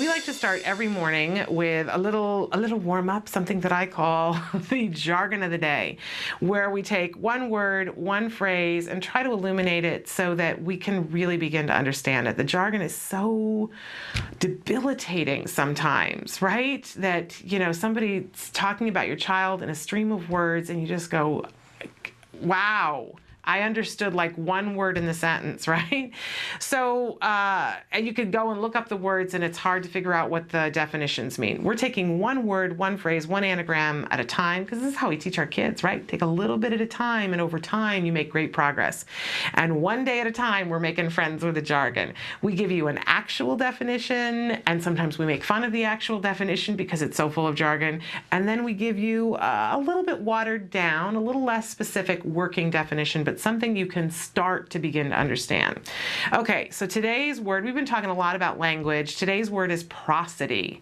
we like to start every morning with a little warm-up, something that I call the jargon of the day, where we take one word, one phrase, and try to illuminate it so that we can really begin to understand it. The jargon is so debilitating sometimes, right? That, somebody's talking about your child in a stream of words and you just go, wow, I understood like one word in the sentence, right? So, and you could go and look up the words and it's hard to figure out what the definitions mean. We're taking one word, one phrase, one anagram at a time, because this is how we teach our kids, right? Take a little bit at a time, and over time you make great progress. And one day at a time, we're making friends with the jargon. We give you an actual definition, and sometimes we make fun of the actual definition because it's so full of jargon. And then we give you a little bit watered down, a little less specific working definition, but something you can start to begin to understand. Okay, so today's word, we've been talking a lot about language. Today's word is prosody.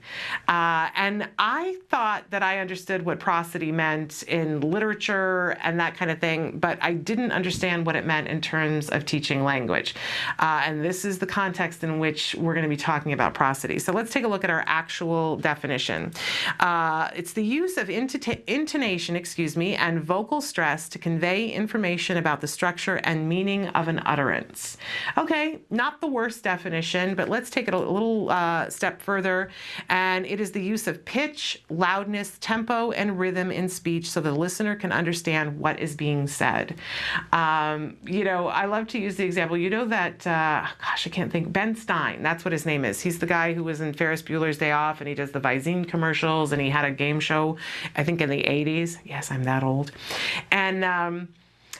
And I thought that I understood what prosody meant in literature and that kind of thing, but I didn't understand what it meant in terms of teaching language. And this is the context in which we're going to be talking about prosody. So let's take a look at our actual definition. It's the use of intonation, and vocal stress to convey information about the structure and meaning of an utterance. Okay, not the worst definition, but let's take it a little step further. And it is the use of pitch, loudness, tempo, and rhythm in speech so the listener can understand what is being said. I love to use the example, that, I can't think, Ben Stein, that's what his name is. He's the guy who was in Ferris Bueller's Day Off, and he does the Visine commercials, and he had a game show, I think in the 80s. Yes, I'm that old. And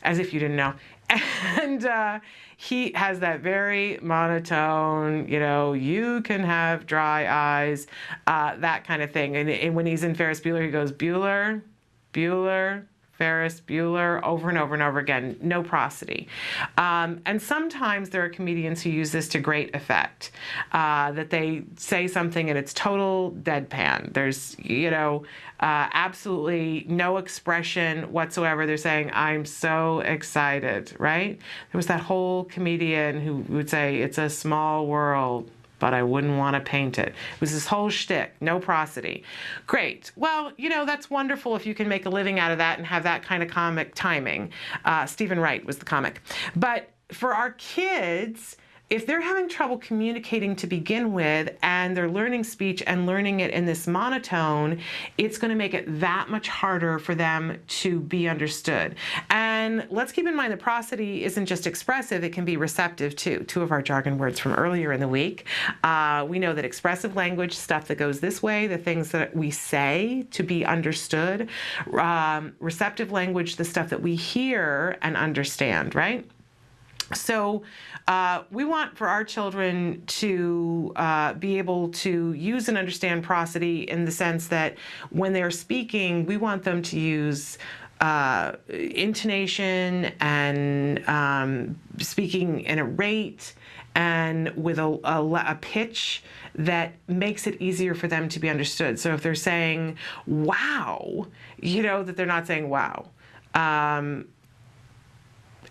as if you didn't know. And he has that very monotone, you can have dry eyes, that kind of thing. And when he's in Ferris Bueller, he goes, Bueller, Bueller, Ferris Bueller, over and over and over again, no prosody. And sometimes there are comedians who use this to great effect, that they say something and it's total deadpan. There's, absolutely no expression whatsoever. They're saying, I'm so excited, right? There was that whole comedian who would say, it's a small world, but I wouldn't want to paint it. It was this whole shtick, no prosody. Great. Well, that's wonderful if you can make a living out of that and have that kind of comic timing. Stephen Wright was the comic. But for our kids, if they're having trouble communicating to begin with and they're learning speech and learning it in this monotone, it's going to make it that much harder for them to be understood. And let's keep in mind that prosody isn't just expressive, it can be receptive too. Two of our jargon words from earlier in the week. We know that expressive language, stuff that goes this way, the things that we say to be understood. Receptive language, the stuff that we hear and understand, right? So we want for our children to be able to use and understand prosody in the sense that when they're speaking, we want them to use intonation and speaking in a rate and with a pitch that makes it easier for them to be understood. So if they're saying, wow, that they're not saying wow.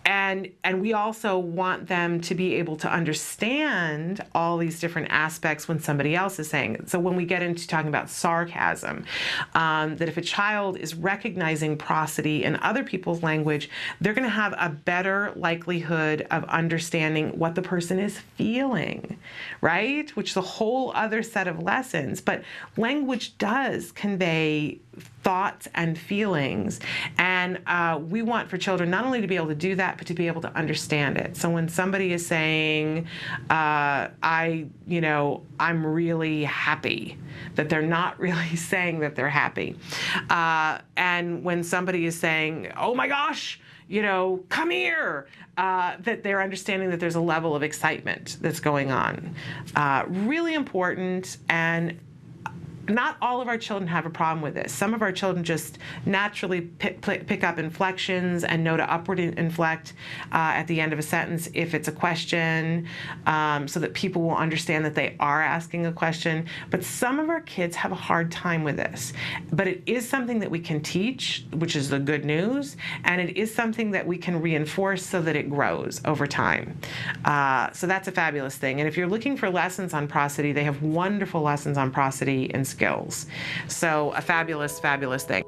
And we also want them to be able to understand all these different aspects when somebody else is saying it. So when we get into talking about sarcasm, that if a child is recognizing prosody in other people's language, they're going to have a better likelihood of understanding what the person is feeling, right? Which is a whole other set of lessons. But language does convey thoughts and feelings. And we want for children not only to be able to do that, but to be able to understand it. So when somebody is saying, I'm really happy, that they're not really saying that they're happy. And when somebody is saying, oh my gosh, come here, that they're understanding that there's a level of excitement that's going on. Really important. And Not all of our children have a problem with this. Some of our children just naturally pick up inflections and know to upward inflect at the end of a sentence if it's a question, so that people will understand that they are asking a question. But some of our kids have a hard time with this. But it is something that we can teach, which is the good news, and it is something that we can reinforce so that it grows over time. So that's a fabulous thing. And if you're looking for lessons on prosody, they have wonderful lessons on prosody and skills. So a fabulous, fabulous thing.